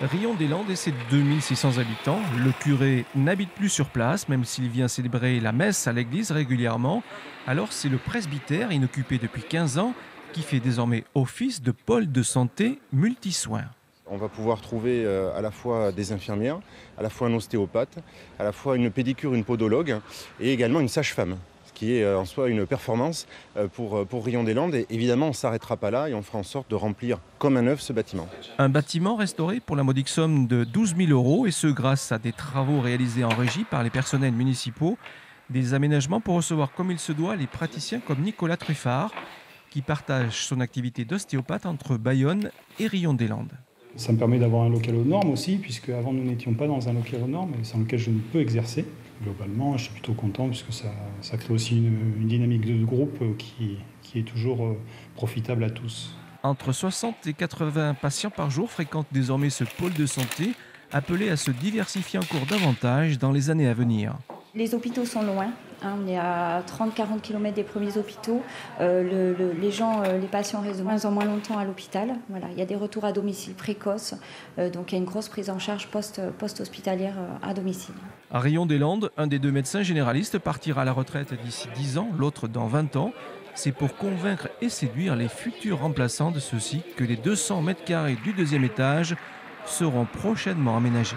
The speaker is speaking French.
Rion-des-Landes et ses 2600 habitants. Le curé n'habite plus sur place, même s'il vient célébrer la messe à l'église régulièrement. Alors c'est le presbytère, inoccupé depuis 15 ans, qui fait désormais office de pôle de santé multisoins. On va pouvoir trouver à la fois des infirmières, à la fois un ostéopathe, à la fois une pédicure, une podologue et également une sage-femme, ce qui est en soi une performance pour Rion-des-Landes. Et évidemment, on ne s'arrêtera pas là et on fera en sorte de remplir comme un œuf ce bâtiment. Un bâtiment restauré pour la modique somme de 12 000 €, et ce grâce à des travaux réalisés en régie par les personnels municipaux. Des aménagements pour recevoir comme il se doit les praticiens comme Nicolas Truffard, qui partage son activité d'ostéopathe entre Bayonne et Rion-des-Landes. Ça me permet d'avoir un local aux normes aussi, puisque avant nous n'étions pas dans un local aux normes, et c'est dans lequel je ne peux exercer. Globalement, je suis plutôt content, puisque ça crée aussi une dynamique de groupe qui est toujours profitable à tous. Entre 60 et 80 patients par jour fréquentent désormais ce pôle de santé, appelé à se diversifier encore davantage dans les années à venir. Les hôpitaux sont loin, on est à 30-40 km des premiers hôpitaux. Les patients restent de moins en moins longtemps à l'hôpital. Voilà, il y a des retours à domicile précoces, donc il y a une grosse prise en charge post-hospitalière à domicile. À Rion-des-Landes, un des deux médecins généralistes partira à la retraite d'ici 10 ans, l'autre dans 20 ans. C'est pour convaincre et séduire les futurs remplaçants de ceux-ci que les 200 mètres carrés du deuxième étage seront prochainement aménagés.